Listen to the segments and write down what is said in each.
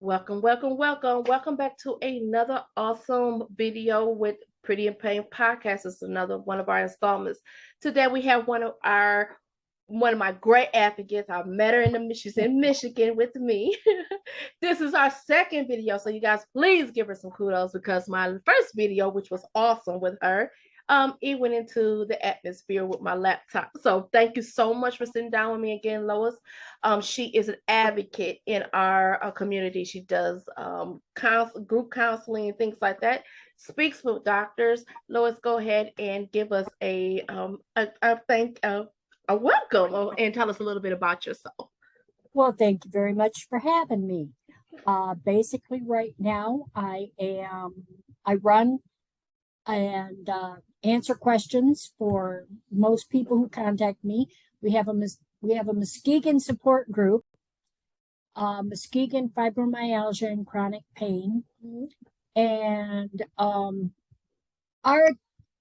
Welcome, welcome, welcome. Welcome back to another awesome video with Pretty in Pain podcast. It's another one of our installments. Today we have one of my great advocates. I met her she's in Michigan with me. This is our second video, so you guys please give her some kudos because my first video, which was awesome with her, it went into the atmosphere with my laptop. So thank you so much for sitting down with me again, Lois. She is an advocate in our community. She does group counseling and things like that. Speaks with doctors. Lois, go ahead and give us a welcome and tell us a little bit about yourself. Well, thank you very much for having me. Basically, right now, I run and answer questions for most people who contact me. We have a Muskegon support group, Muskegon Fibromyalgia and Chronic Pain, and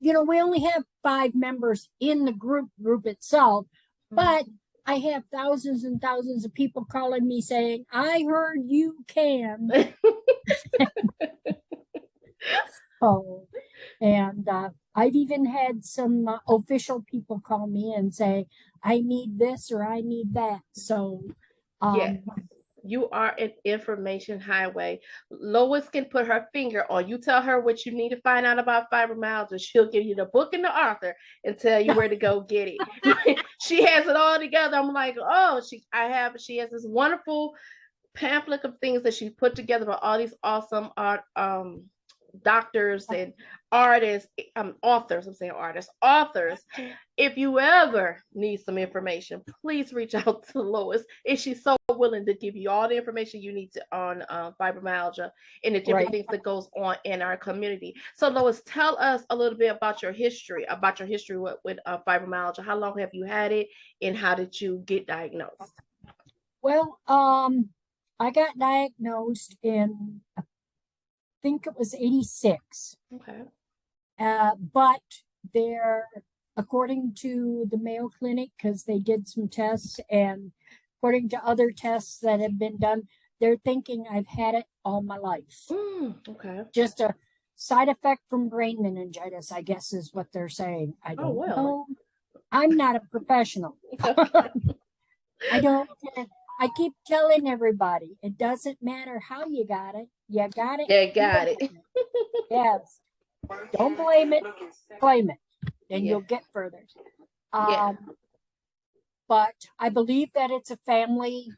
we only have 5 members in the group itself, but I have thousands and thousands of people calling me saying, "I heard you can." Oh, and I've even had some official people call me and say, "I need this or I need that." So, yes, you are an information highway. Lois can put her finger on. You tell her what you need to find out about fibromyalgia. She'll give you the book and the author and tell you where to go get it. She has it all together. I'm like, oh, she has this wonderful pamphlet of things that she put together for all these awesome art doctors and artists, authors. If you ever need some information, please reach out to Lois. And she's so willing to give you all the information you need on fibromyalgia and the different things that goes on in our community. So Lois, tell us a little bit about your history with fibromyalgia. How long have you had it and how did you get diagnosed? Well, I got diagnosed in, I think it was 86. Okay. But according to the Mayo Clinic, because they did some tests, and according to other tests that have been done, they're thinking I've had it all my life. Okay. Just a side effect from brain meningitis, I guess is what they're saying. I don't know. I'm not a professional. I keep telling everybody, it doesn't matter how you got it. You got it. You got it. Yes. Don't blame it. Claim it. And you'll get further. But I believe that it's a family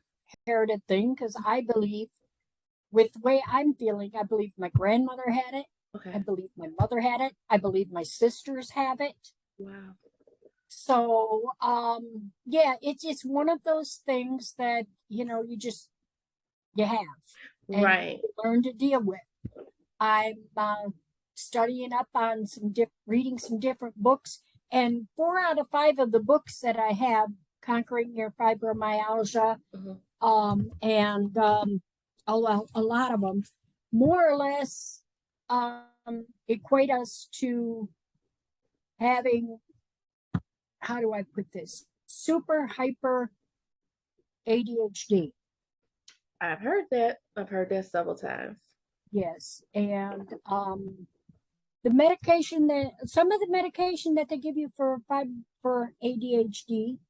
herited thing because I believe, with the way I'm feeling, I believe my grandmother had it. Okay. I believe my mother had it. I believe my sisters have it. Wow. So, it's one of those things that, you have. And right. you learn to deal with. I'm studying up on reading some different books, and 4 out of 5 of the books that I have, Conquering Your Fibromyalgia, and a lot of them, more or less equate us to having, how do I put this, super hyper ADHD. I've heard that several times. Yes, and some of the medication that they give you for ADHD,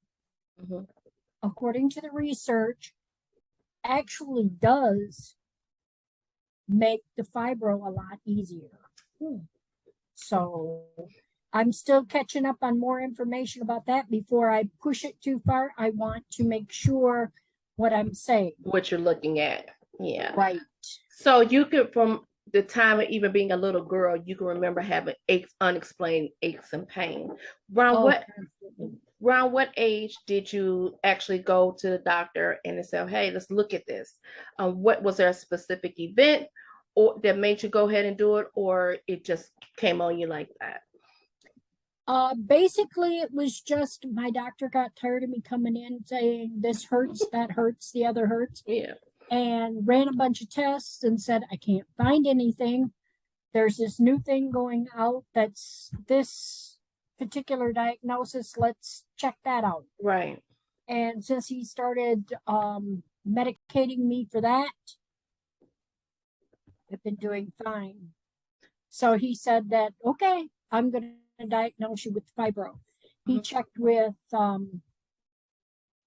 according to the research, actually does make the fibro a lot easier. So I'm still catching up on more information about that. Before I push it too far, I want to make sure what I'm saying. What you're looking at. Yeah. Right. So you could, from the time of even being a little girl, you can remember having unexplained aches and pain. Around what age did you actually go to the doctor and say, "Hey, let's look at this"? What was there a specific event or that made you go ahead and do it, or it just came on you like that? Basically, it was just my doctor got tired of me coming in saying this hurts, that hurts, the other hurts. Yeah. And ran a bunch of tests and said, I can't find anything. There's this new thing going out that's this particular diagnosis. Let's check that out. Right. And since he started medicating me for that, I've been doing fine. So he said that, okay, I'm going to diagnose you with fibro. He checked with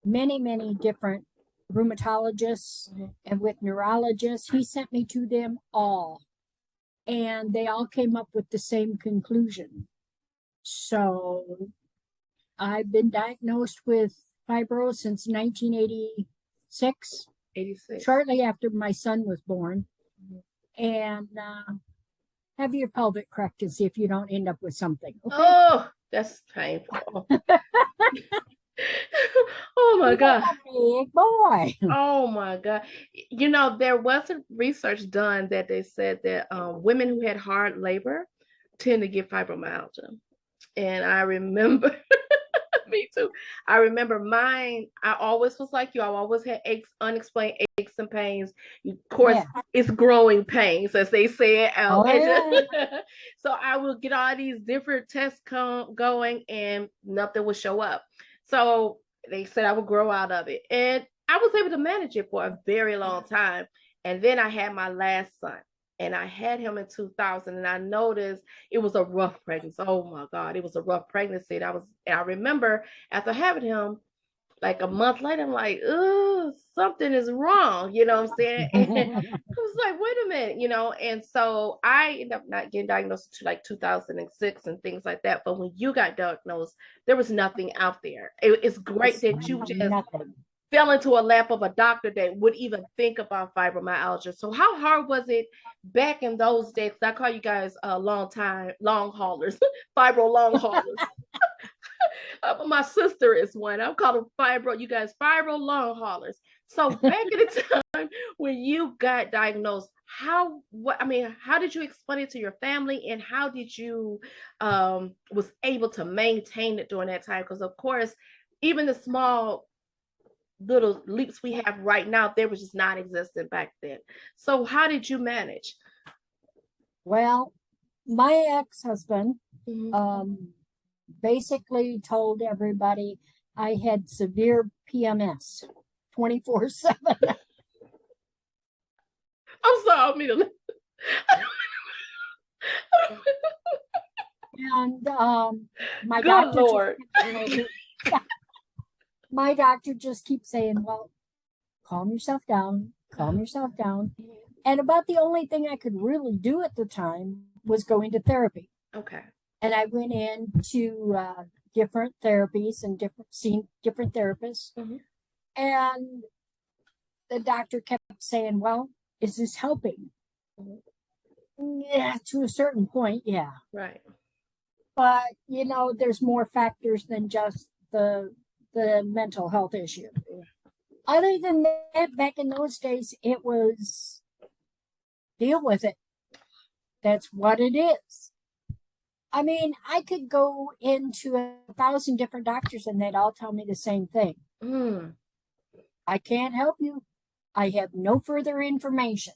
many, many different rheumatologists and with neurologists. He sent me to them all, and they all came up with the same conclusion. So I've been diagnosed with fibro since 1986, 86. shortly after my son was born. And have your pelvic cracked and see if you don't end up with something. Okay? Oh, that's painful. Oh my God. Big boy. Oh my God. You know, there wasn't research done that they said that women who had hard labor tend to get fibromyalgia. And I remember, me too. I remember mine, I always was like you. I always had aches, unexplained aches and pains. Of course, it's growing pains, as they say. So I would get all these different tests going and nothing would show up. So they said I would grow out of it. And I was able to manage it for a very long time. And then I had my last son. And I had him in 2000, and I noticed it was a rough pregnancy. Oh my God, it was a rough pregnancy. And I remember after having him, like a month later, I'm like, oh, something is wrong. You know what I'm saying? And I was like, wait a minute, you know. And so I ended up not getting diagnosed until like 2006 and things like that. But when you got diagnosed, there was nothing out there. It's great that you just fell into a lap of a doctor that would even think about fibromyalgia. So how hard was it back in those days? I call you guys long haulers, fibro long haulers. My sister is one. I'm calling fibro, you guys, fibro long haulers. So back in the time when you got diagnosed, how did you explain it to your family, and how did you was able to maintain it during that time? Because of course, even the small little leaps we have right now, they were just non-existent back then. So how did you manage? Well, my ex-husband basically told everybody I had severe PMS 24/7. I'm sorry, me to and my good doctor Lord. My doctor just keeps saying, well, calm yourself down, calm yourself down. And about the only thing I could really do at the time was going to therapy. Okay. And I went into different therapies and seen different therapists. And the doctor kept saying, well, is this helping? Yeah, to a certain point, yeah. Right. But, you know, there's more factors than just the mental health issue. Other than that, back in those days, it was deal with it. That's what it is. I mean, I could go into 1,000 different doctors and they'd all tell me the same thing. I can't help you. I have no further information.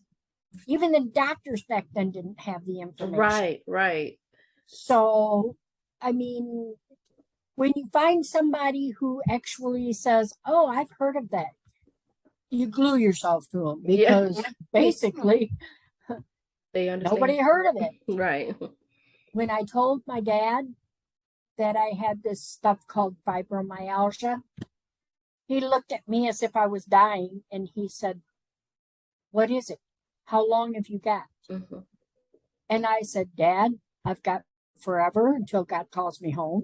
Even the doctors back then didn't have the information. Right. So, I mean, when you find somebody who actually says, oh, I've heard of that, you glue yourself to them because basically they understand. Nobody heard of it. Right. When I told my dad that I had this stuff called fibromyalgia, he looked at me as if I was dying and he said, what is it? How long have you got? And I said, Dad, I've got forever until God calls me home.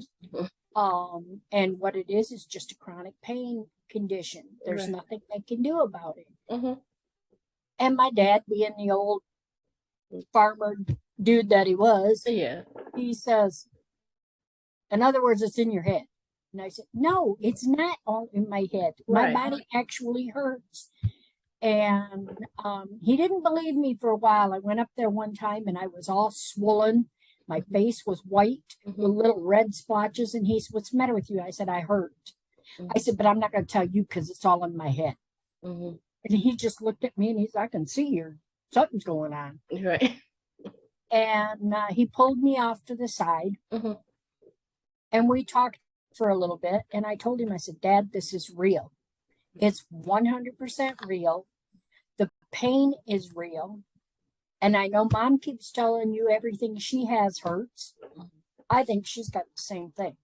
And what it is just a chronic pain condition. There's nothing they can do about it. And my dad, being the old farmer dude that he was, he says, in other words, it's in your head. And I said, no, it's not all in my head. My body actually hurts. And he didn't believe me for a while. I went up there one time and I was all swollen. My face was white with little red splotches. And he said, what's the matter with you? I said, I hurt. I said, but I'm not going to tell you because it's all in my head. And he just looked at me and he said, I can see something's going on. Right. And he pulled me off to the side. And we talked for a little bit. And I told him, I said, Dad, this is real. It's 100% real. The pain is real. And I know Mom keeps telling you everything she has hurts. I think she's got the same thing.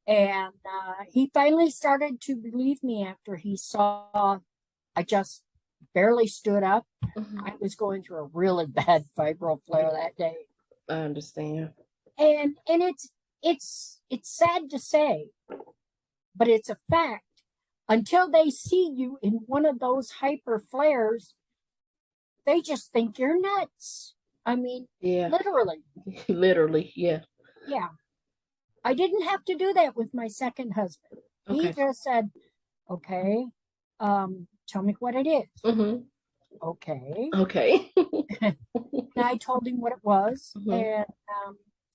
And he finally started to believe me after he saw I just barely stood up. I was going through a really bad fibro flare that day. I understand. And it's sad to say, but it's a fact. Until they see you in one of those hyper flares, they just think you're nuts. I mean, Yeah. literally. Literally, yeah. Yeah. I didn't have to do that with my second husband. He just said, okay, tell me what it is. Okay. Okay. And I told him what it was and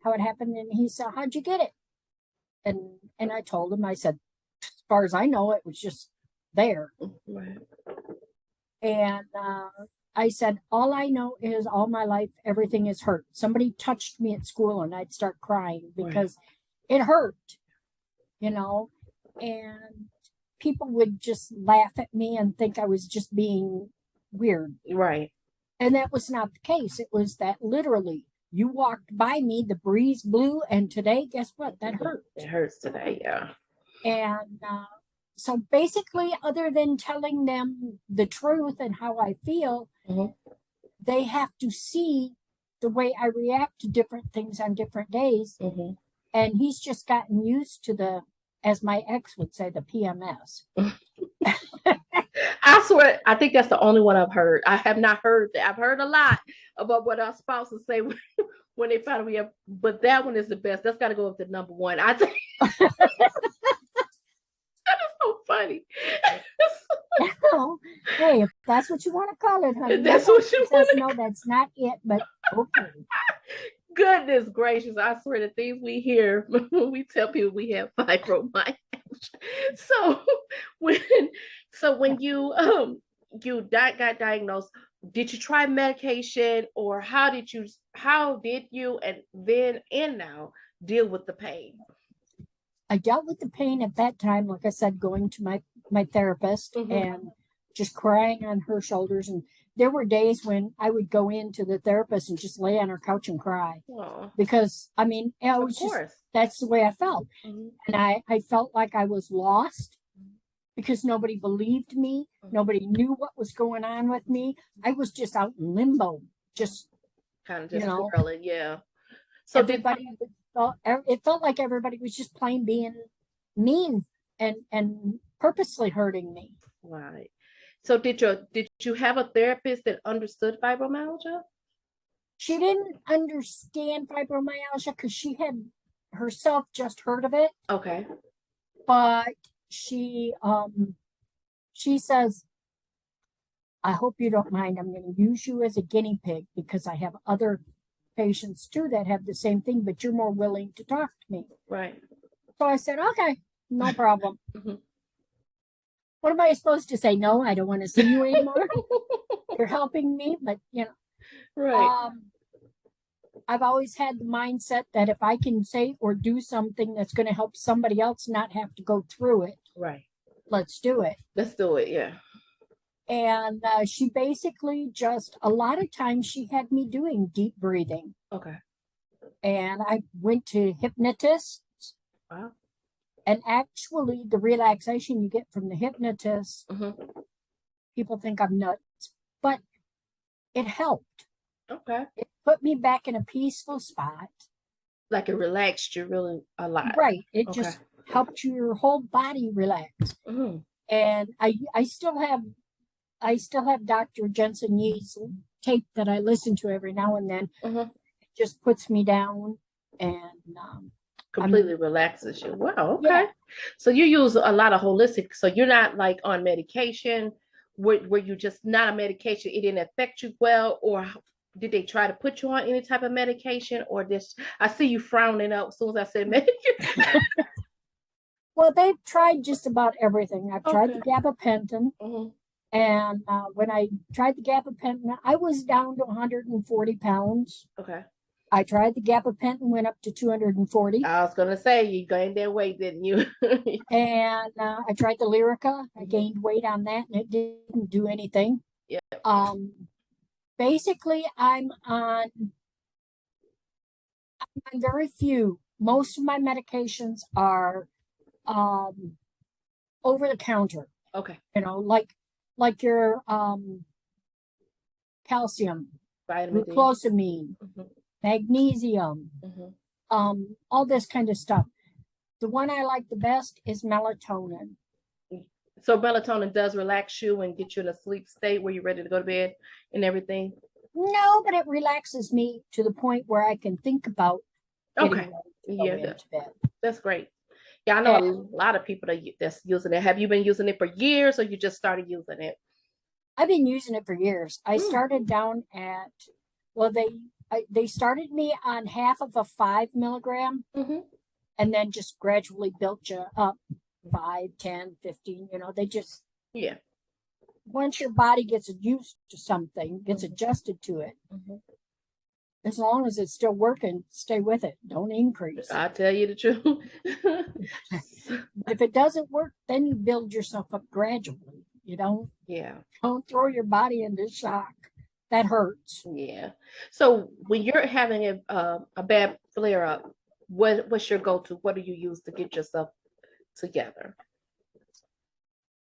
how it happened. And he said, how'd you get it? And I told him, I said, as far as I know, it was just there. Right. And I said, all I know is all my life, everything is hurt. Somebody touched me at school and I'd start crying because it hurt, you know, and people would just laugh at me and think I was just being weird. Right. And that was not the case. It was that literally you walked by me, the breeze blew, and today, guess what? That hurt. It hurts today, yeah. And so basically, other than telling them the truth and how I feel, they have to see the way I react to different things on different days. And he's just gotten used to the, as my ex would say, the PMS. I swear, I think that's the only one I've heard. I have not heard that. I've heard a lot about what our spouses say when they find we have, but that one is the best. That's got to go up to number one. I think that is so funny. Hey, if that's what you want to call it, honey. That's what you want. No, that's not it, but okay. Goodness gracious, I swear the things we hear when we tell people we have fibromyalgia. So when you got diagnosed, did you try medication, or how did you and then and now deal with the pain? I dealt with the pain at that time, like I said, going to my therapist and just crying on her shoulders. And there were days when I would go into the therapist and just lay on her couch and cry. Aww. Because, I mean, it was just, that's the way I felt. And I felt like I was lost because nobody believed me. Nobody knew what was going on with me. I was just out in limbo, just kind of just swirling, yeah. So everybody it felt like everybody was just plain being mean and purposely hurting me. Right. So did you have a therapist that understood fibromyalgia? She didn't understand fibromyalgia because she had herself just heard of it. Okay. But she says, I hope you don't mind. I'm going to use you as a guinea pig because I have other patients too that have the same thing, but you're more willing to talk to me. Right. So I said, okay, no problem. What am I supposed to say? No, I don't want to see you anymore. You're helping me, but you know. Right. I've always had the mindset that if I can say or do something that's going to help somebody else not have to go through it, right, let's do it. Let's do it, yeah. And she basically just, a lot of times she had me doing deep breathing. Okay. And I went to hypnotists. Wow. And actually the relaxation you get from the hypnotist, people think I'm nuts, but it helped. Okay. It put me back in a peaceful spot. Like it relaxed you really a lot. Right. It just helped your whole body relax. And I still have Dr. Jensen Yee's tape that I listen to every now and then. It just puts me down and completely relaxes you. Wow. Okay. Yeah. So you use a lot of holistic. So you're not like on medication. Were you just not on medication? It didn't affect you well, or did they try to put you on any type of medication, or this? I see you frowning up as soon as I said medication. Well, they've tried just about everything. I've tried the gabapentin. And when I tried the gabapentin, I was down to 140 pounds. Okay. I tried the gabapentin, went up to 240. I was going to say, you gained that weight, didn't you? And I tried the Lyrica. I gained weight on that, and it didn't do anything. Yeah. basically I'm on very few. Most of my medications are over the counter. Okay. You know, like your calcium, Vitamin D. glucosamine, Mhm. magnesium, Mhm. all this kind of stuff. The one I like the best is melatonin. So melatonin does relax you and get you in a sleep state where you're ready to go to bed and everything. No, but it relaxes me to the point where I can think about getting Okay. ready to go Yeah, into bed. that's great. Yeah, I know And a lot of people that's using it. Have you been using it for years or you just started using it? I've been using it for years. I Mm. started down at, well, they started me on half of a 5 milligram Mhm. and then just gradually built you up 5, 10, 15. You know, they just, Yeah. once your body gets used to something, gets Mhm. adjusted to it, Mhm. as long as it's still working, stay with it. Don't increase. I'll tell you the truth. But if it doesn't work, then you build yourself up gradually. You Yeah. don't throw your body into shock. That hurts. Yeah. So when you're having a bad flare up, what's your go-to? What do you use to get yourself together?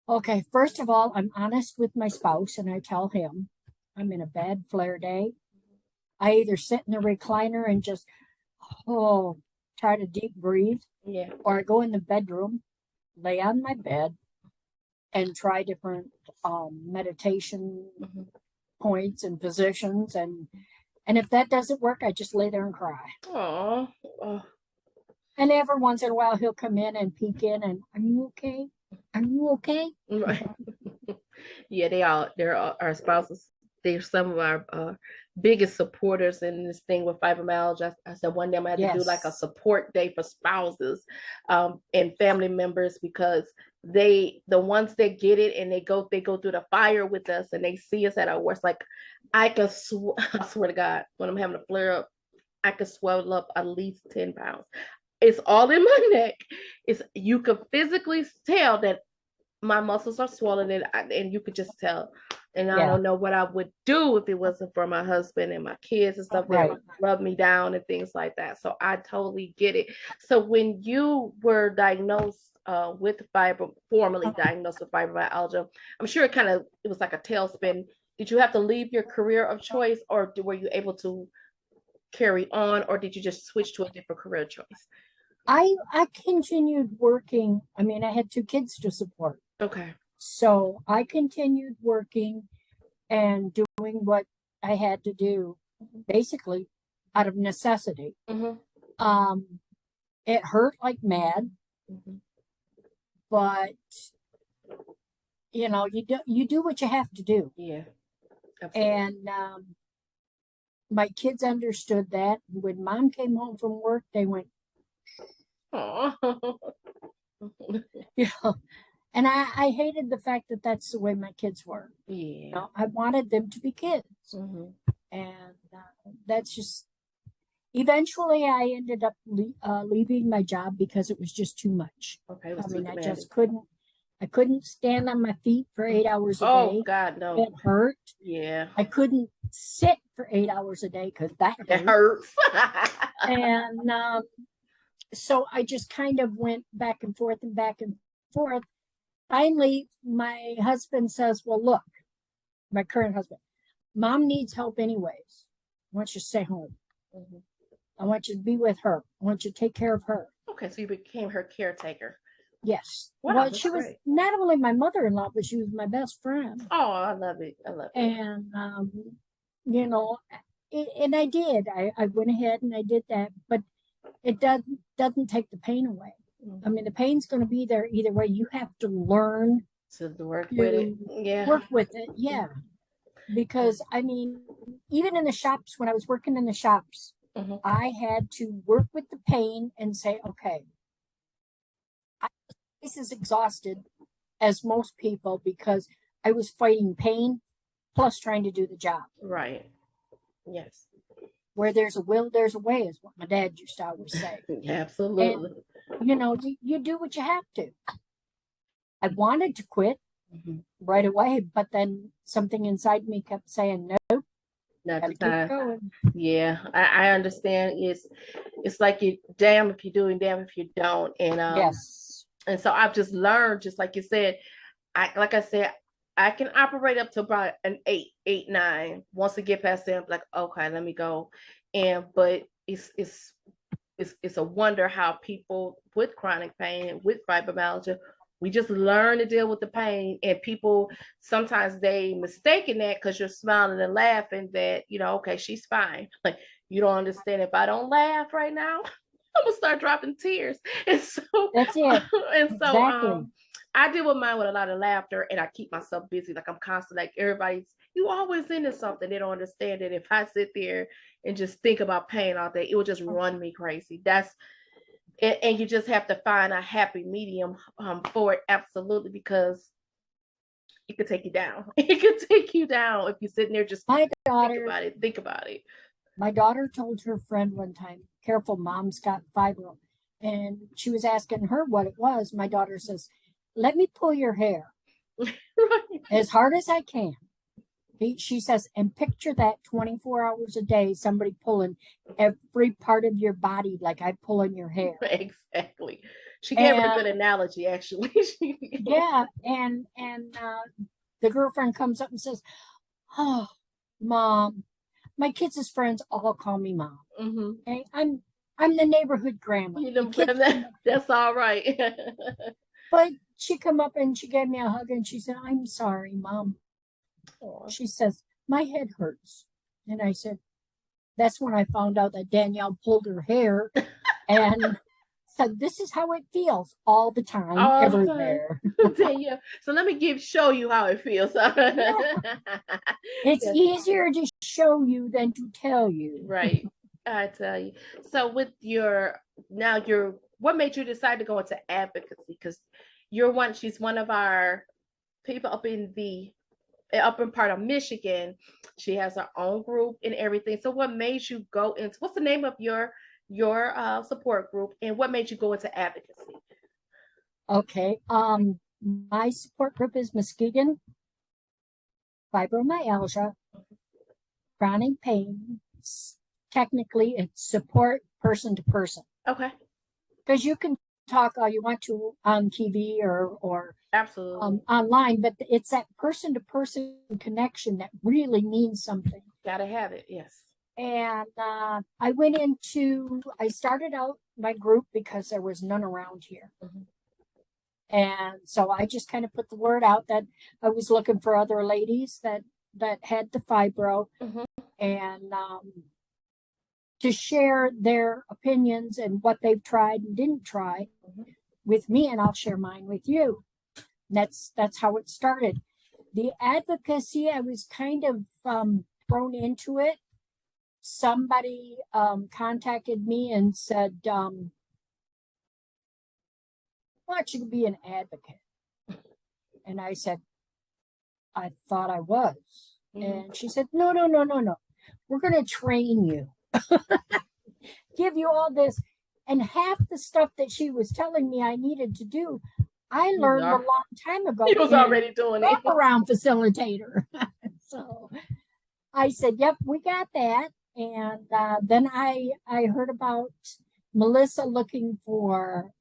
Okay, first of all, I'm honest with my spouse and I tell him I'm in a bad flare day. I either sit in the recliner and just, try to deep breathe, Yeah. or I go in the bedroom, lay on my bed, and try different meditation Mhm. points and positions. And if that doesn't work, I just lay there and cry. Aw. Oh, And every once in a while, he'll come in and peek in and, are you okay? Are you okay? right. Yeah, they're all our spouses. They're some of our biggest supporters in this thing with fibromyalgia. I said one day I'm gonna have to do like a Yes. support day for spouses and family members because the ones that get it and they go through the fire with us and they see us at our worst. Like I swear to God, when I'm having a flare up, I could swell up at least 10 pounds. It's all in my neck. It's you could physically tell that my muscles are swollen and you could just tell. And I Yeah. don't know what I would do if it wasn't for my husband and my kids and stuff that Right. rub me down and things like that. So I totally get it. So when you were diagnosed formally diagnosed with fibromyalgia, I'm sure it was like a tailspin. Did you have to leave your career of choice, or were you able to carry on, or did you just switch to a different career choice? I continued working. I mean, I had 2 kids to support. Okay. So I continued working and doing what I had to do, basically out of necessity. Mm-hmm. Um, it hurt like mad, Mm-hmm. but you do what you have to do. Yeah, absolutely. And my kids understood that. When mom came home from work, they went, Aw. you know, and I hated the fact that that's the way my kids were. Yeah. I wanted them to be kids. Mm-hmm. And that's just, eventually I ended up leaving my job because it was just too much. Okay, it was I too mean, demanding. I couldn't stand on my feet for 8 hours a Oh day. God, no. It hurt. Yeah, I couldn't sit for 8 hours a day because that it hurt. hurts. And so I just kind of went back and forth and back and forth. Finally, my husband says, well, look, my current husband, mom needs help anyways. I want you to stay home. Mhm. I want you to be with her. I want you to take care of her. Okay, so you became her caretaker. Yes. Wow, Well, that's she was great. not only my mother-in-law, but she was my best friend. Oh, I love it. I love it. And, you know, and I did. I went ahead and I did that, but it doesn't take the pain away. I mean, the pain's going to be there either way. You have to learn To work with it. Yeah. work with it. Yeah. Because, I mean, even in the shops, when I was working in the shops, Mm-hmm. I had to work with the pain and say, okay, I was as exhausted as most people because I was fighting pain plus trying to do the job. Right. Yes. Where there's a will, there's a way, is what my dad used to always say. Absolutely. And, you do what you have to. I wanted to quit Mm-hmm. right away, but then something inside me kept saying, no, Not the Gotta keep time. going. Yeah, I understand. It's like you damn if you do and damn if you don't. Yes. And so I've just learned, just like you said, like I said, I can operate up to about an 8, 9. Once I get past them, like, okay, let me go. But it's a wonder how people with chronic pain, with fibromyalgia, we just learn to deal with the pain. And people sometimes they mistaken that because you're smiling and laughing that, okay, she's fine. Like, you don't understand, if I don't laugh right now, I'm gonna start dropping tears. And so That's it. and so Exactly. I deal with mine with a lot of laughter, and I keep myself busy. Like, I'm constantly, like, everybody's, you always into something. They don't understand it. If I sit there and just think about pain all day, it will just run me crazy. And you just have to find a happy medium for it, absolutely, because it could take you down. It could take you down if you're sitting there just My think daughter, about it. Think about it. my daughter told her friend one time, careful, mom's got fibro. And she was asking her what it was. My daughter says, let me pull your hair Right. as hard as I can. She says, and picture that 24 hours a day, somebody pulling every part of your body like I pull in your hair. Exactly. She gave her a good analogy, actually. Yeah, and the girlfriend comes up and says, "Oh, mom, my kids' friends all call me mom. Mm-hmm. Okay, I'm the neighborhood grandma. You know, The kids, that's all right. but she come up and she gave me a hug and she said, "I'm sorry, mom." Aw. She says, "My head hurts," and I said, "That's when I found out that Danielle pulled her hair and." said, "This is how it feels all the time, All the time. everywhere." Yeah. So let me show you how it feels. Yeah. It's Yes. easier to show you than to tell you. Right. I tell you. So with what made you decide to go into advocacy? Because she's one of our people up in part of Michigan. She has her own group and everything. So what made you go into, what's the name of your support group, and what made you go into advocacy? Okay. My support group is Muskegon, fibromyalgia, chronic pain. Technically, it's support person to person. Okay. Because you can talk all you want to on TV or Absolutely. online, but it's that person to person connection that really means something. Gotta have it. Yes. And I started out my group because there was none around here. Mm-hmm. And so I just kind of put the word out that I was looking for other ladies that had the fibro, Mm-hmm. and to share their opinions and what they've tried and didn't try Mm-hmm. with me, and I'll share mine with you. That's how it started. The advocacy, I was kind of thrown into it. Somebody contacted me and said, I want you to be an advocate. And I said, I thought I was. Mm-hmm. And she said, no. We're going to train you, give you all this. And half the stuff that she was telling me I needed to do, I learned a long time ago. He was already doing it. Around facilitator. So I said, yep, we got that. And then I heard about Melissa looking for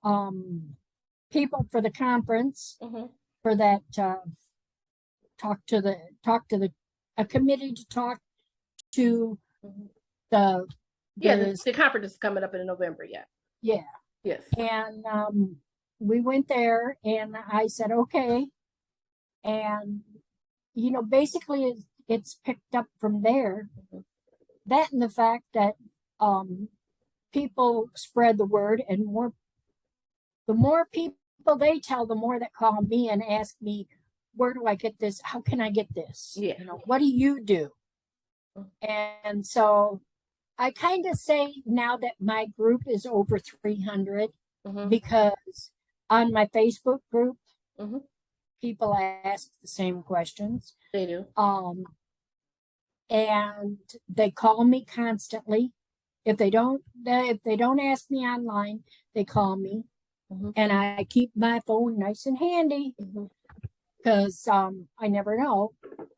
people for the conference, Mm-hmm. for that a committee to talk to Mm-hmm. the conference is coming up in November. Yeah. Yes. And we went there, and I said okay, and basically it's picked up from there. Mm-hmm. That and the fact that people spread the word, and the more people they tell, the more that call me and ask me, where do I get this? How can I get this? Yeah. What do you do? And so I kind of say now that my group is over 300, Mm-hmm. because on my Facebook group, Mm-hmm. people ask the same questions. They do. And they call me constantly. If they don't ask me online, they call me. Mm-hmm. And I keep my phone nice and handy. Mm-hmm. because I never know.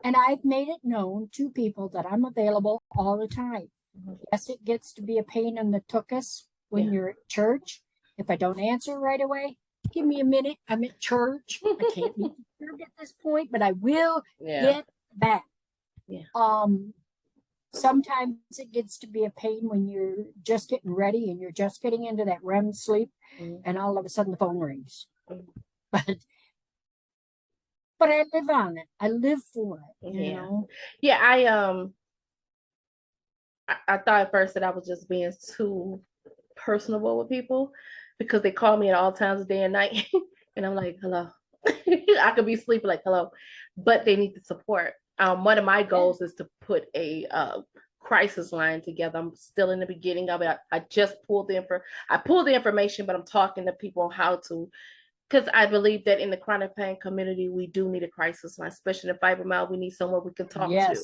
And I've made it known to people that I'm available all the time. Yes, it gets to be a pain in the tuchus when you're at church. If I don't answer right away, give me a minute. I'm at church. I can't be disturbed at this point, but I will get back. Sometimes it gets to be a pain when you're just getting ready and you're just getting into that REM sleep, and all of a sudden the phone rings. But I live on it. I live for it. You know. Yeah, I thought at first that I was just being too personable with people because they call me at all times of day and night, and I'm like, hello. I could be sleeping like hello, but they need the support. One of my goals is to put a crisis line together. I'm still in the beginning of it. I just pulled the information, but I'm talking to people on how to, because I believe that in the chronic pain community, we do need a crisis line, especially in fibromyalgia. We need someone we can talk to.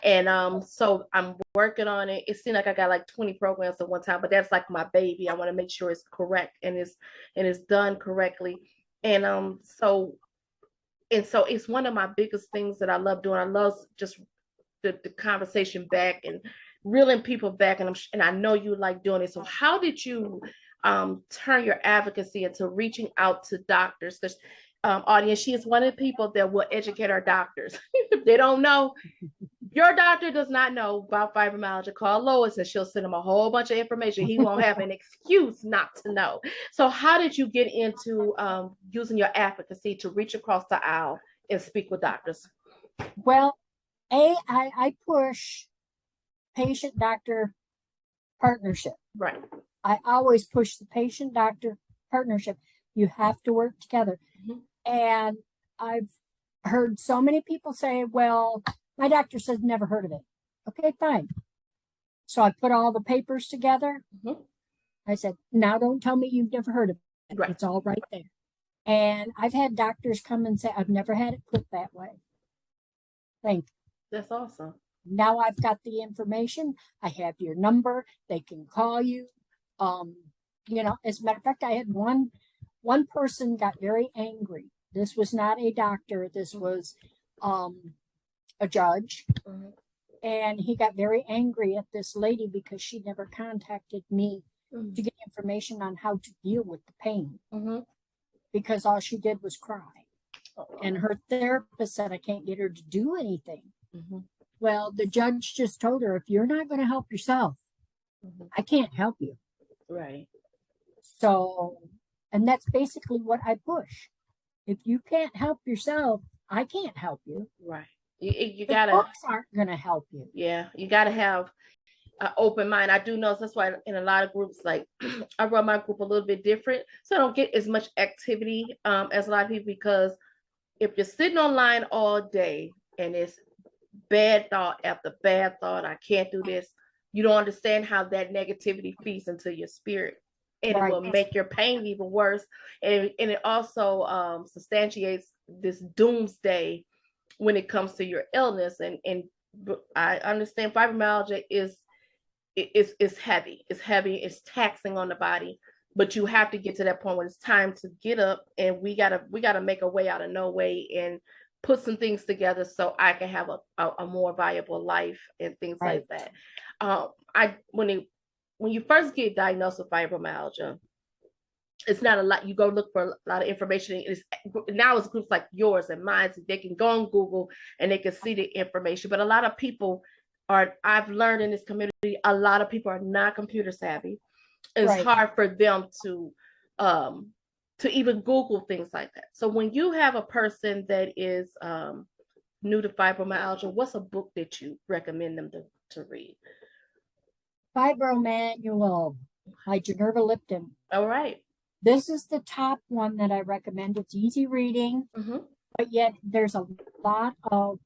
And so I'm working on it. It seems like I got like 20 programs at one time, but that's like my baby. I want to make sure it's correct and it's done correctly. And so it's one of my biggest things that I love doing. I love just the conversation back and reeling people back, and I know you like doing it. So how did you turn your advocacy into reaching out to doctors? Because audience, she is one of the people that will educate our doctors. If they don't know, your doctor does not know about fibromyalgia, call Lois and she'll send him a whole bunch of information. He won't have an excuse not to know. So how did you get into using your advocacy to reach across the aisle and speak with doctors? Well, I push patient-doctor partnership. Right. I always push the patient-doctor partnership. You have to work together. And I've heard so many people say, well, my doctor says never heard of it. Okay, fine. So I put all the papers together. I said, now don't tell me you've never heard of it. Right. It's all right there. And I've had doctors come and say, I've never had it put that way. Thank you. That's awesome. Now I've got the information. I have your number. They can call you. You know, as a matter of fact, I had one person got very angry. This was not a doctor. This was a judge. And he got very angry at this lady because she never contacted me to get information on how to deal with the pain. Because all she did was cry. And her therapist said, I can't get her to do anything. Well, the judge just told her, if you're not going to help yourself, I can't help you. Right. So, and that's basically what I push. If you can't help yourself, I can't help you. Right. You the gotta. Books aren't going to help you. Yeah, you gotta have an open mind. I do know that's why in a lot of groups, like I run my group a little bit different, so I don't get as much activity as a lot of people, because if you're sitting online all day and it's bad thought after bad thought, I can't do this, you don't understand how that negativity feeds into your spirit, and it will make your pain even worse. And it also substantiates this doomsday when it comes to your illness. And I understand fibromyalgia is heavy. It's heavy. It's taxing on the body. But you have to get to that point when it's time to get up, and we gotta make a way out of no way and put some things together so I can have a more viable life and things like that. When you first get diagnosed with fibromyalgia, it's not a lot. You go look for a lot of information. Now it's groups like yours and mine, so they can go on Google and they can see the information. But a lot of people I've learned in this community, a lot of people are not computer savvy. It's hard for them to even Google things like that. So when you have a person that is new to fibromyalgia, what's a book that you recommend them to read? Fibromanual by Geneva Lipton. All right. This is the top one that I recommend. It's easy reading, but yet there's a lot of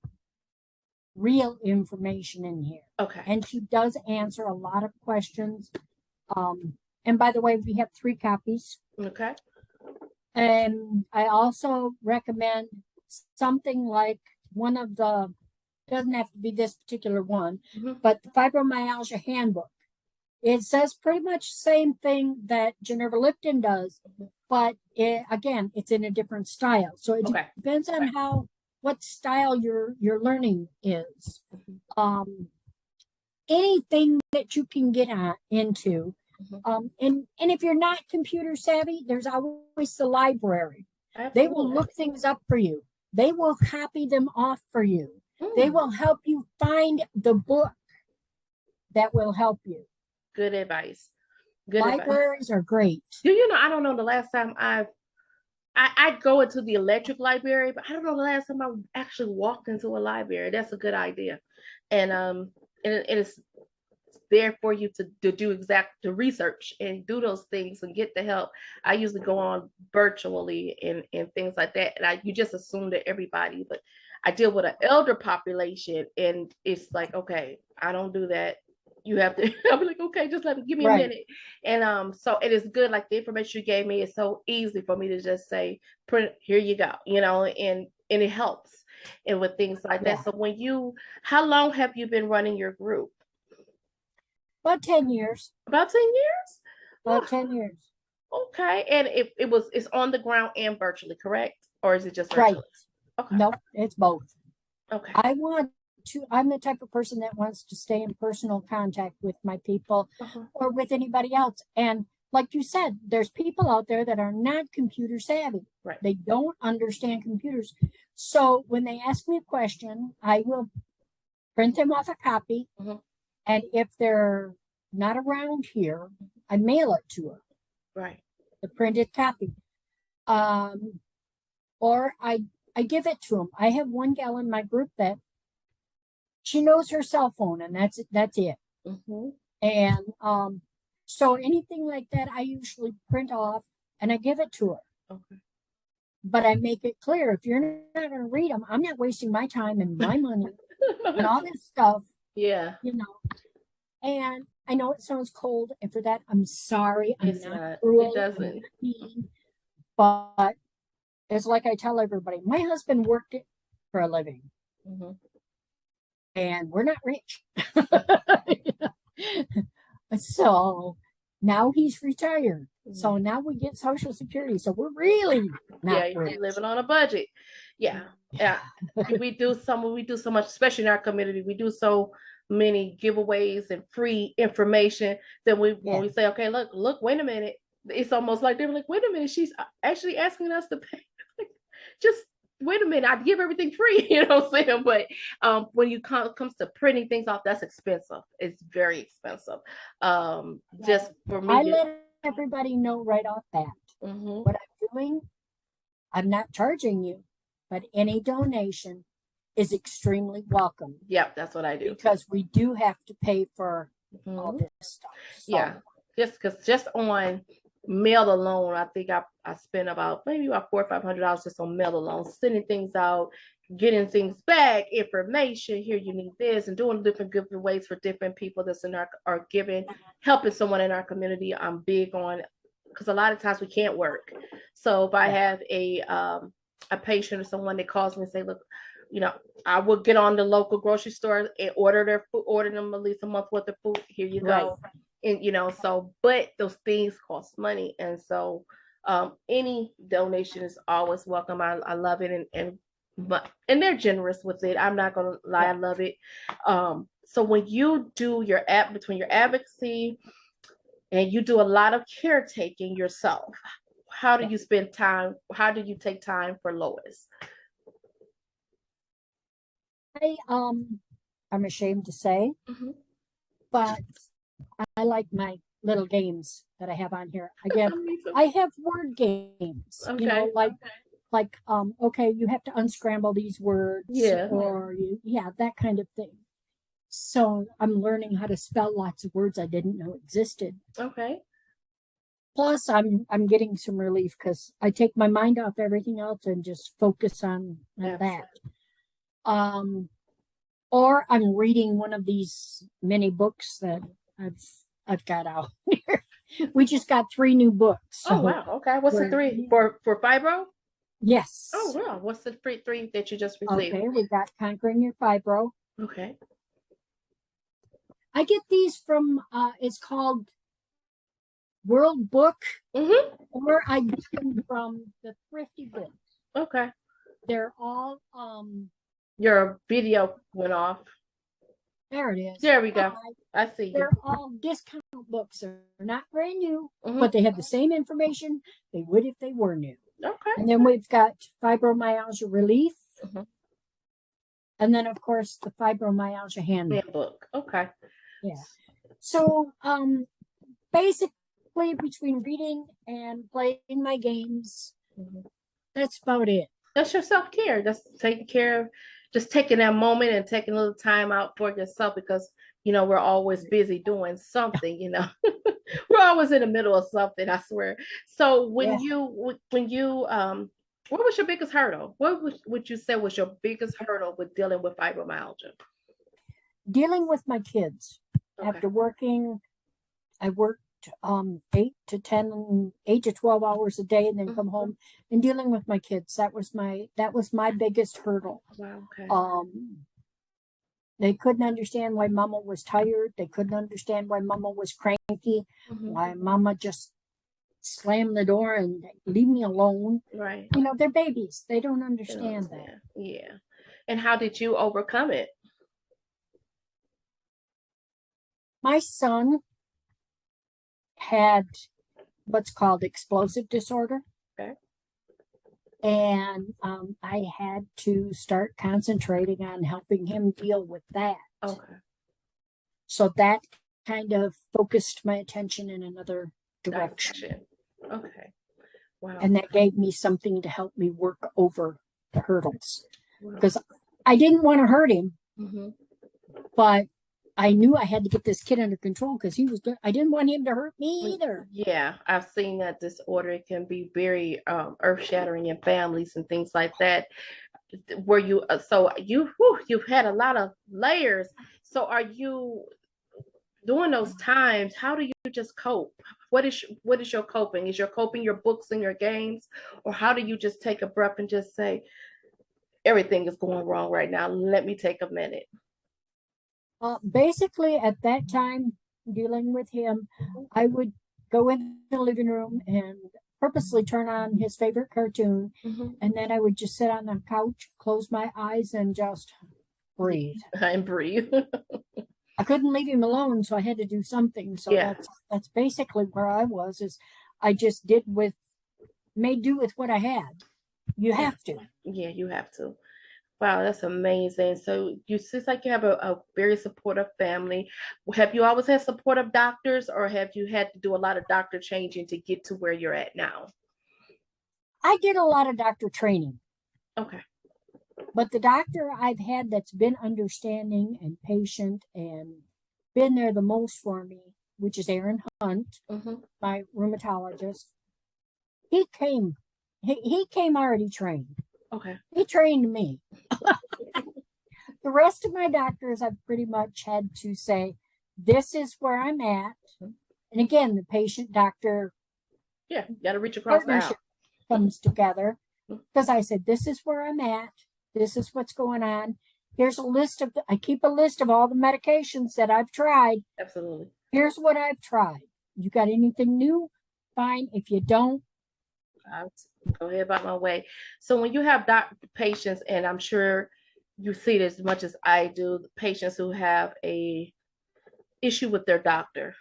real information in here. Okay. And she does answer a lot of questions. And by the way, we have 3 copies. Okay. And I also recommend something like one of the, doesn't have to be this particular one, but the Fibromyalgia Handbook. It says pretty much the same thing that Geneva Lipton does, but again, it's in a different style. So it depends on what style your learning is. Anything that you can get into. And if you're not computer savvy, there's always the library. Absolutely. They will look things up for you. They will copy them off for you. They will help you find the book that will help you. Good advice. Libraries are great. You know, I don't know the last time I go into the electric library, but I don't know the last time I actually walked into a library. That's a good idea. And it's there for you to do the research and do those things and get the help. I usually go on virtually and things like that. And you just assume that everybody, but I deal with an elder population, and it's like, okay, I don't do that. You have to, I'll be like, okay, just give me a minute. And so it is good. Like the information you gave me is so easy for me to just say, print, here you go, you know, and it helps. And with things like that. So how long have you been running your group? About 10 years. About 10 years? About 10 years. Okay. And it's on the ground and virtually, correct? Or is it just virtually? Right. Okay. Nope, it's both. Okay. I'm the type of person that wants to stay in personal contact with my people or with anybody else. And like you said, there's people out there that are not computer savvy. Right. They don't understand computers. So when they ask me a question, I will print them off a copy. And if they're not around here, I mail it to her. Right. The printed copy. Or I give it to them. I have one gal in my group that she knows her cell phone, and that's it. And so anything like that, I usually print off and I give it to her. Okay. But I make it clear, if you're not going to read them, I'm not wasting my time and my money and all this stuff. Yeah. You know. And I know it sounds cold, and for that, I'm sorry. It's not cruel. It doesn't. But it's like I tell everybody, my husband worked it for a living. And we're not rich. So now he's retired. So now we get Social Security. So we're really not rich. You're living on a budget. Yeah. we do so much, especially in our community. We do so many giveaways and free information that when we say, okay, look, wait a minute. It's almost like they're like, wait a minute, she's actually asking us to pay. Just wait a minute, I give everything free, you know what I'm saying? But when you comes to printing things off, that's expensive. It's very expensive. Just for me, I let everybody know right off that what I'm doing, I'm not charging you, but any donation is extremely welcome. Yep, that's what I do. Because we do have to pay for all this stuff. So. Just on mail alone, I think I spent about $400 or $500 just on mail alone, sending things out, getting things back, information. Here you need this, and doing different giveaways for different people that's in our giving, helping someone in our community. I'm big on, because a lot of times we can't work. So if I have a patient or someone that calls me and say, look, you know, I will get on the local grocery store and order their food, order them at least a month worth of food. Here you go. And, you know, so, but those things cost money. And so any donation is always welcome. I love it. And they're generous with it. I'm not going to lie. I love it. So when you do between your advocacy and you do a lot of caretaking yourself, how do you spend time? How do you take time for Lois? I'm ashamed to say, but I like my little games that I have on here. Again, I have word games. You know, like okay, you have to unscramble these words, or that kind of thing. So I'm learning how to spell lots of words I didn't know existed. Okay. Plus, I'm getting some relief because I take my mind off everything else and just focus on that. Or I'm reading one of these mini books that I've got out here. We just got 3 new books. So wow. Okay. What's the 3 for fibro? Yes. Oh wow. What's the 3 that you just received? Okay, we got Conquering Your Fibro. Okay. I get these from, it's called World Book, or I get them from the Thrifty Books. Okay. They're all, Your video went off. there it is. There we go. I see you. They're all discount books. They're not brand new, but they have the same information they would if they were new. Okay. And then we've got Fibromyalgia Relief. And then, of course, the Fibromyalgia Handbook. Okay. Yeah. So, basically, between reading and playing my games, that's about it. That's your self-care. That's taking care of, just taking that moment and taking a little time out for yourself, because we're always busy doing something. We're always in the middle of something, I swear. So when you what was your biggest hurdle? What would you say was your biggest hurdle with dealing with fibromyalgia? Dealing with my kids. After working, I worked 8 to 12 hours a day, and then come home and dealing with my kids. That was my biggest hurdle. Wow. Okay. They couldn't understand why Mama was tired. They couldn't understand why Mama was cranky. Why Mama just slammed the door and leave me alone. Right. They're babies. They don't understand that. Yeah. And how did you overcome it? My son had what's called explosive disorder. Okay. And I had to start concentrating on helping him deal with that. Okay. So that kind of focused my attention in another direction. Okay. Wow. And that gave me something to help me work over the hurdles. Because I didn't want to hurt him, but I knew I had to get this kid under control because he was good. I didn't want him to hurt me either. Yeah, I've seen that disorder. It can be very earth-shattering in families and things like that. Where you've had a lot of layers. So are you during those times? How do you just cope? What is your coping? Is your coping your books and your games, or how do you just take a breath and just say, everything is going wrong right now, let me take a minute? Basically, at that time, dealing with him, I would go in the living room and purposely turn on his favorite cartoon, and then I would just sit on the couch, close my eyes, and just breathe. And breathe. I couldn't leave him alone, so I had to do something. So that's basically where I was. Is I just made do with what I had. You have to. Yeah, you have to. Wow, that's amazing. So you seems like you have a very supportive family. Have you always had supportive doctors, or have you had to do a lot of doctor changing to get to where you're at now? I did a lot of doctor training. Okay. But the doctor I've had that's been understanding and patient and been there the most for me, which is Aaron Hunt, my rheumatologist, he came already trained. Okay. He trained me. The rest of my doctors, I've pretty much had to say, this is where I'm at. And again, the patient doctor you got to reach across the aisle comes together, because I said, this is where I'm at. This is what's going on. Here's a list I keep a list of all the medications that I've tried. Absolutely. Here's what I've tried. You got anything new? Fine. If you don't, I'll go ahead about my way. So when you have patients, and I'm sure you see it as much as I do, the patients who have a issue with their doctor.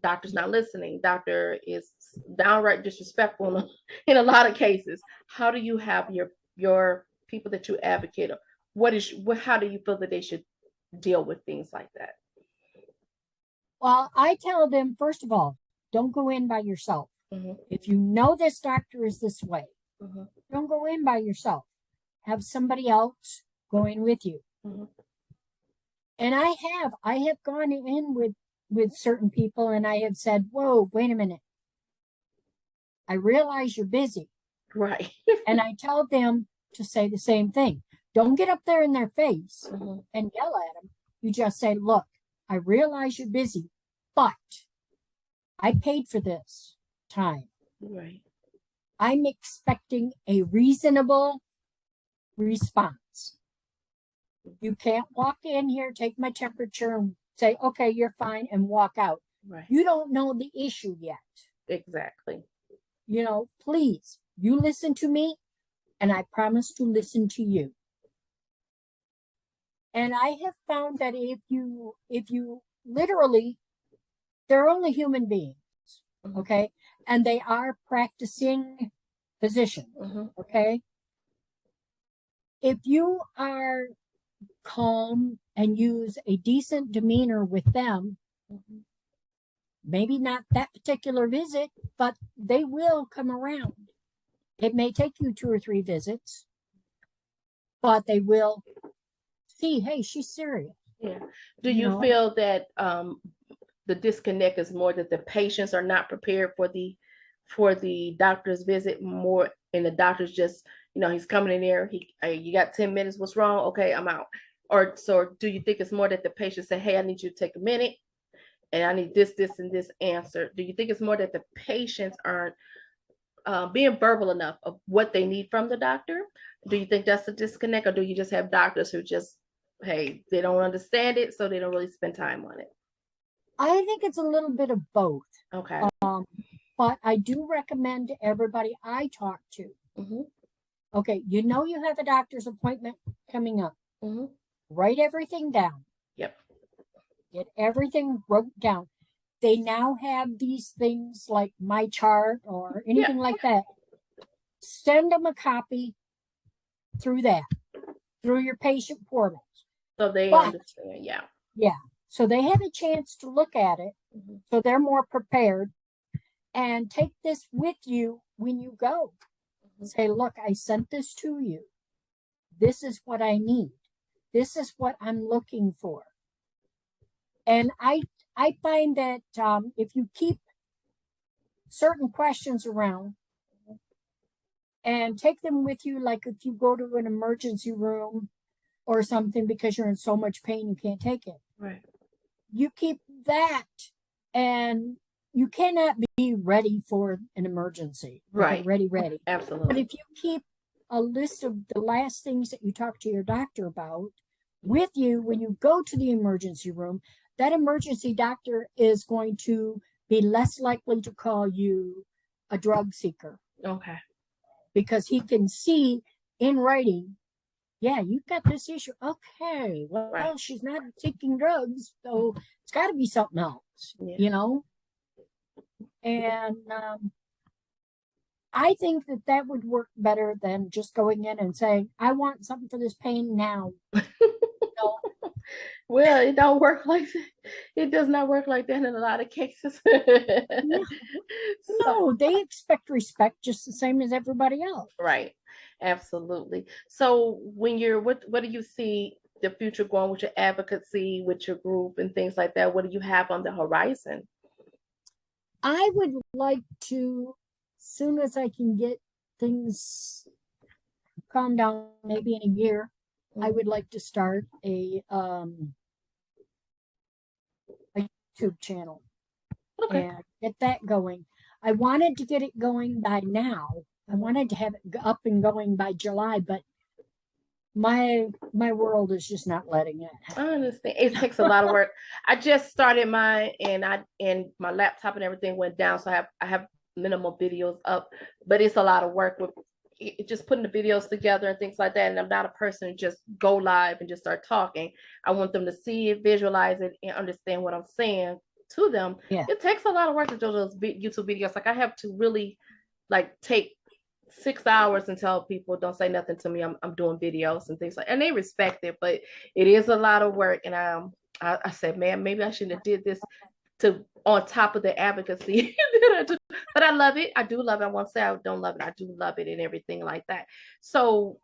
Doctor's not listening. Doctor is downright disrespectful in a lot of cases. How do you have your people that you advocate? How do you feel that they should deal with things like that? Well, I tell them, first of all, don't go in by yourself. If you know this doctor is this way, don't go in by yourself. Have somebody else go in with you. And I have gone in with certain people, and I have said, whoa, wait a minute. I realize you're busy. Right. And I tell them to say the same thing. Don't get up there in their face and yell at them. You just say, look, I realize you're busy, but I paid for this time. Right. I'm expecting a reasonable response. You can't walk in here, take my temperature, and say, okay, you're fine, and walk out. Right. You don't know the issue yet. Exactly. Please, you listen to me, and I promise to listen to you. And I have found that if you literally, they're only human beings, okay? And they are practicing physicians, okay? If you are calm and use a decent demeanor with them, maybe not that particular visit, but they will come around. It may take you 2 or 3 visits, but they will see, hey, she's serious. Yeah. Do you feel that the disconnect is more that the patients are not prepared for the doctor's visit more, and the doctor's just, he's coming in there, you got 10 minutes, what's wrong? Okay, I'm out. Or so do you think it's more that the patient say, hey, I need you to take a minute and I need this, and this answer? Do you think it's more that the patients aren't being verbal enough of what they need from the doctor? Do you think that's a disconnect, or do you just have doctors who just, hey, they don't understand it, so they don't really spend time on it? I think it's a little bit of both. Okay. But I do recommend to everybody I talk to, okay, you have a doctor's appointment coming up. Write everything down. Yep. Get everything wrote down. They now have these things like My Chart or anything like that. Send them a copy through your patient portals. So they understand, Yeah. So they have a chance to look at it, so they're more prepared. And take this with you when you go. Say, look, I sent this to you. This is what I need. This is what I'm looking for. And I find that if you keep certain questions around and take them with you, like if you go to an emergency room or something because you're in so much pain you can't take it. Right. You keep that, and you cannot be ready for an emergency. Right. Ready. Absolutely. But if you keep a list of the last things that you talk to your doctor about with you when you go to the emergency room, that emergency doctor is going to be less likely to call you a drug seeker. Okay. Because he can see in writing, yeah, you've got this issue. Okay, well, she's not seeking drugs, so it's got to be something else, And I think that would work better than just going in and saying, I want something for this pain now. Well, it don't work like that. It does not work like that in a lot of cases. No, they expect respect just the same as everybody else. Right. Absolutely. So when what do you see the future going with your advocacy, with your group and things like that? What do you have on the horizon? I would like to, as soon as I can get things calm down, maybe in a year, I would like to start a YouTube channel and get that going. I wanted to get it going by now. I wanted to have it up and going by July, but my world is just not letting it. I understand. It takes a lot of work. I just started mine, and my laptop and everything went down, so I have minimal videos up, but it's a lot of work with just putting the videos together and things like that. And I'm not a person to just go live and just start talking. I want them to see it, visualize it, and understand what I'm saying to them. Yeah. It takes a lot of work to do those YouTube videos. Like I have to really take 6 hours and tell people, don't say nothing to me. I'm doing videos and things and they respect it, but it is a lot of work. And I said, man, maybe I shouldn't have did this on top of the advocacy but I love it. I do love it. I won't say I don't love it. I do love it and everything like that. So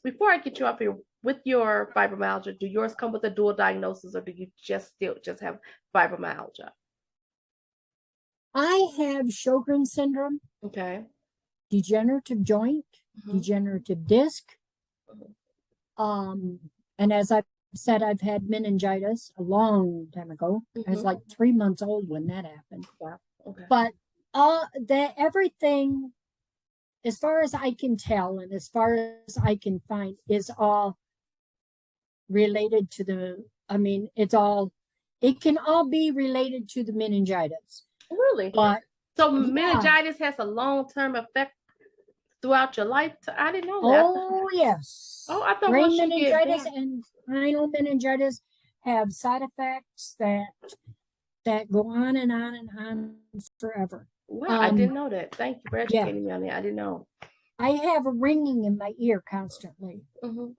before I get you up here, with your fibromyalgia, do yours come with a dual diagnosis, or do you just have fibromyalgia? I have Sjogren's syndrome. Okay. Degenerative joint, degenerative disc. And as I've said, I've had meningitis a long time ago. I was like 3 months old when that happened. Wow. Okay. But everything, as far as I can tell and as far as I can find, is all related to the I mean, it can all be related to the meningitis. Really? But so meningitis has a long-term effect throughout your life? I didn't know that. Oh, yes. Oh, I thought Brain once you get meningitis bad. and spinal meningitis have side effects that go on and on and on forever. Wow, I didn't know that. Thank you for Yeah. educating me on that. I didn't know. I have a ringing in my ear constantly. Mm-hmm.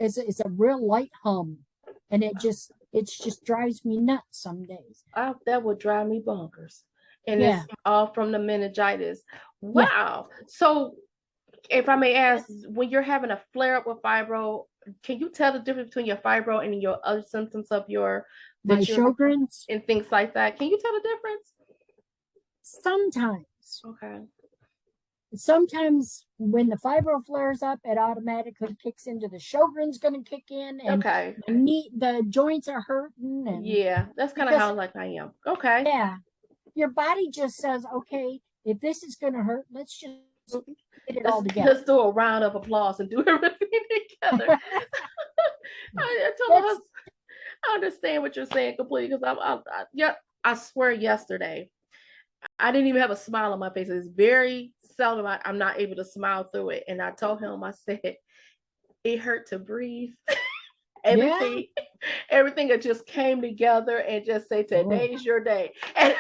It's a real light hum, and it just drives me nuts some days. That would drive me bonkers. And Yeah. it's all from the meningitis. Yeah. Wow. So if I may ask, when you're having a flare up with fibro, can you tell the difference between your fibro and your other symptoms of My Sjogren's and things like that? Can you tell the difference? sometimes. Okay. Sometimes when the fibro flares up, it automatically kicks into the Sjogren's going to kick in, and Okay. the joints are hurting. And Yeah, that's kind of how like I am. Okay. Yeah, your body just says, okay, if this is going to hurt, let's just get it all together. Let's do a round of applause and do everything together. I told my husband, I understand what you're saying completely, because I swear yesterday I didn't even have a smile on my face. It's very seldom I'm not able to smile through it. And I told him, I said, it hurt to breathe. Everything that just came together and just say, today's your day. And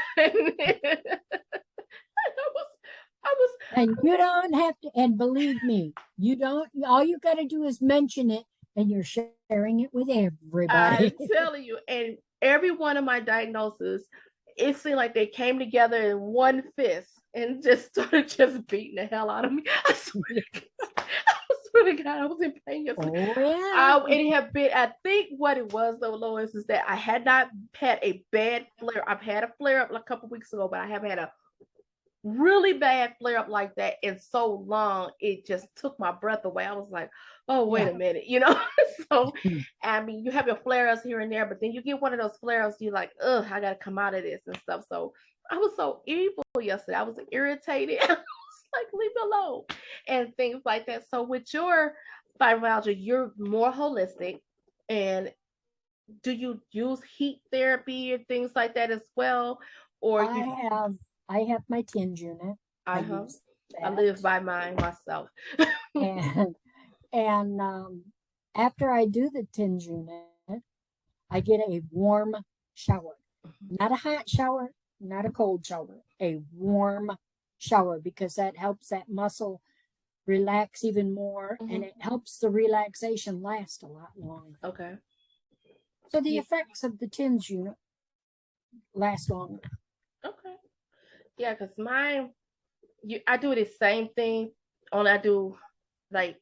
and you don't have to, and believe me, you don't, all you got to do is mention it, and you're sharing it with everybody. I'm telling you, and every one of my diagnoses, it seemed like they came together in one fist and just started just beating the hell out of me. I swear to God, I was in pain yesterday. It had been, I think what it was though, Lois, is that I had not had a bad flare. I've had a flare up like a couple weeks ago, but I haven't had a really bad flare up like that in so long. It just took my breath away. I was like, oh, wait a minute, So I mean, you have your flare-ups here and there, but then you get one of those flare-ups, you're like, ugh, I gotta come out of this and stuff. So I was so evil yesterday. I was irritated. I was like, leave me alone, and things like that. So with your fibromyalgia, you're more holistic. And do you use heat therapy and things like that as well? Or I have my TINS unit. I live by mine myself. and after I do the TINS unit, I get a warm shower. Not a hot shower, not a cold shower, a warm shower, because that helps that muscle relax even more, and it helps the relaxation last a lot longer. Okay. So the effects of the TINS unit last longer. Okay. Yeah, because I do the same thing. Only I do like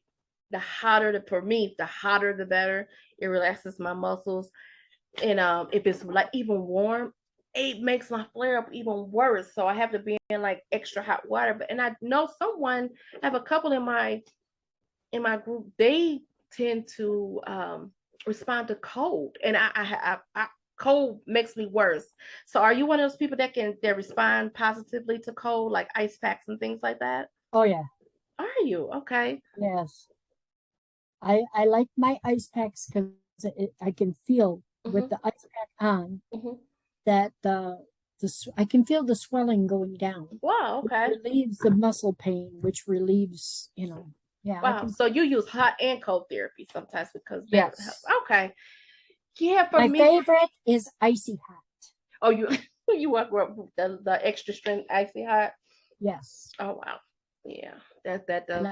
the hotter the better. It relaxes my muscles. And if it's like even warm, it makes my flare up even worse. So I have to be in like extra hot water. And I know I have a couple in my group, they tend to respond to cold. And I cold makes me worse. So are you one of those people that respond positively to cold, like ice packs and things like that? Oh yeah. Are you? Okay. Yes. I like my ice packs because I can feel with the ice pack on that I can feel the swelling going down. Wow. Okay. Which relieves the muscle pain, which relieves, yeah. Wow. So you use hot and cold therapy sometimes because yes. Okay. Yeah. For my favorite is icy hot. Oh, you work with the extra strength icy hot? Yes. Oh wow. Yeah. That does.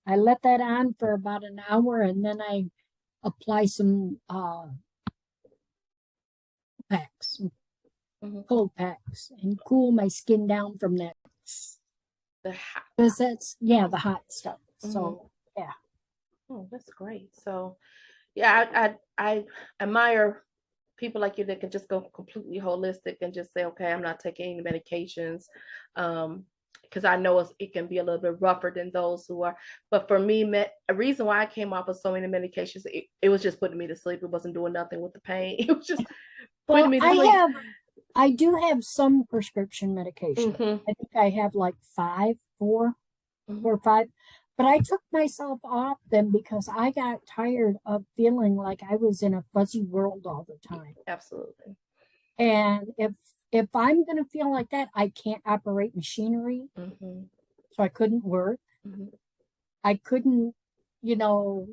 I let that on for about an hour, and then I apply some packs, cold packs, and cool my skin down from that. The hot. Because that's the hot stuff. So yeah. Oh, that's great. So yeah, I admire people like you that can just go completely holistic and just say, okay, I'm not taking any medications. Because I know it can be a little bit rougher than those who are. But for me, a reason why I came off of so many medications, it was just putting me to sleep. It wasn't doing nothing with the pain. It was just putting me to sleep. I do have some prescription medication. I think I have like 4 or 5. But I took myself off them because I got tired of feeling like I was in a fuzzy world all the time. Absolutely. And if I'm going to feel like that, I can't operate machinery. Mm-hmm. So I couldn't work. Mm-hmm. I couldn't, you know,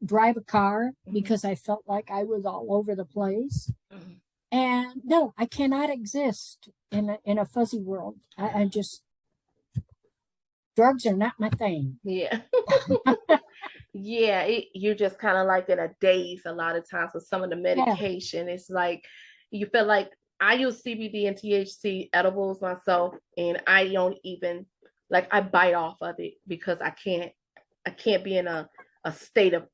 drive a car Mm-hmm. because I felt like I was all over the place. Mm-hmm. And no, I cannot exist in a fuzzy world. I just, drugs are not my thing. Yeah. Yeah, you're just kind of like in a daze a lot of times with some of the medication. It's like you feel like I use CBD and THC edibles myself, and I don't even like I bite off of it because I can't be in a state of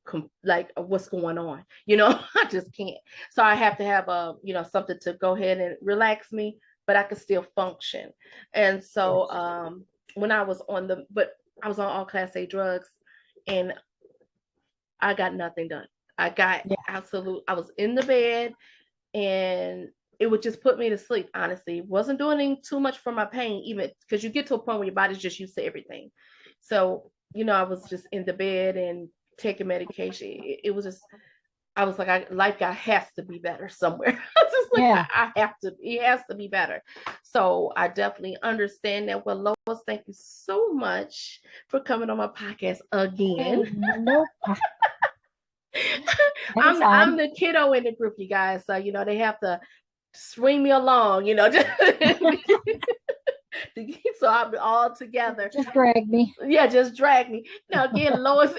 like of what's going on. I just can't. So I have to have something to go ahead and relax me, but I can still function. And so when I was I was on all class A drugs, and I got nothing done. I was in the bed, and it would just put me to sleep, honestly. Wasn't doing too much for my pain, even because you get to a point where your body's just used to everything. So, I was just in the bed and taking medication. It was just, I was like, life has to be better somewhere. I was just like, I have to, it has to be better. So I definitely understand that. Well, Lois, thank you so much for coming on my podcast again. Nope. I'm the kiddo in the group, you guys. So they have to swing me along, so I'll be all together. Just drag me. Yeah, just drag me. Now again, Lois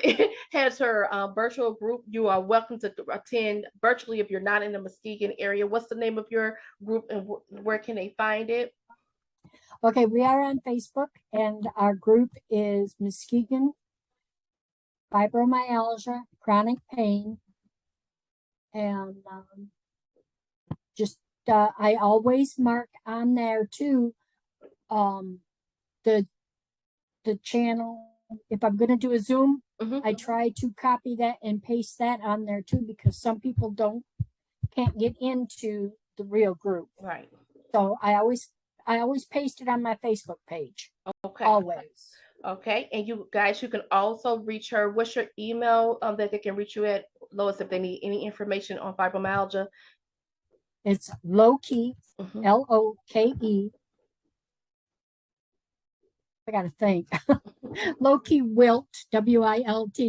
has her virtual group. You are welcome to attend virtually if you're not in the Muskegon area. What's the name of your group, and where can they find it? Okay, we are on Facebook, and our group is Muskegon Fibromyalgia, Chronic Pain, and just I always mark on there too the channel. If I'm going to do a Zoom, I try to copy that and paste that on there too, because some people can't get into the real group. Right. So I always paste it on my Facebook page. Okay. Always. Okay. And you guys, you can also reach her. What's your email that they can reach you at, Lois, if they need any information on fibromyalgia? It's Loke, Loke. I got to think. Loke Wilt, Wilt,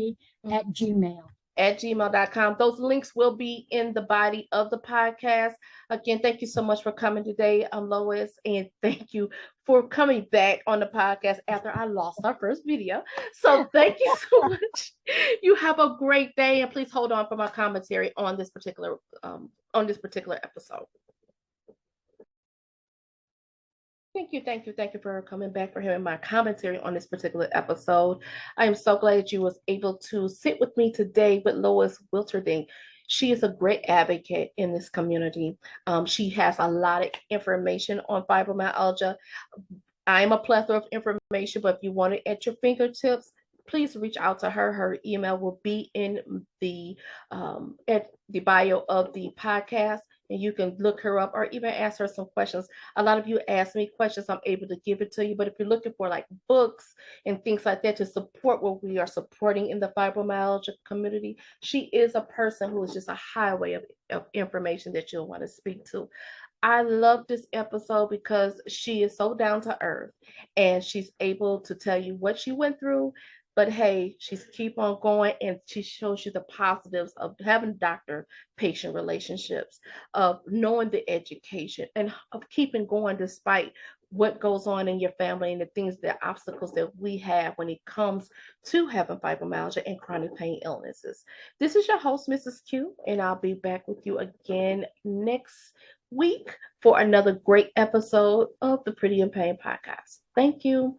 at Gmail. At gmail.com. Those links will be in the body of the podcast. Again, thank you so much for coming today, Lois, and thank you for coming back on the podcast after I lost our first video. So thank you so much. You have a great day, and please hold on for my commentary on this particular episode. Thank you for coming back, for hearing my commentary on this particular episode. I am so glad that you was able to sit with me today with Lois Wilterdink. She is a great advocate in this community. She has a lot of information on fibromyalgia. I am a plethora of information, but if you want it at your fingertips, please reach out to her. Her email will be in the at the bio of the podcast, and you can look her up or even ask her some questions. A lot of you ask me questions, I'm able to give it to you. But if you're looking for like books and things like that to support what we are supporting in the fibromyalgia community, she is a person who is just a highway of information that you'll want to speak to. I love this episode because she is so down to earth, and she's able to tell you what she went through. But hey, she's keep on going, and she shows you the positives of having doctor-patient relationships, of knowing the education, and of keeping going despite what goes on in your family and the things, the obstacles that we have when it comes to having fibromyalgia and chronic pain illnesses. This is your host, Mrs. Q, and I'll be back with you again next week for another great episode of the Pretty in Pain podcast. Thank you.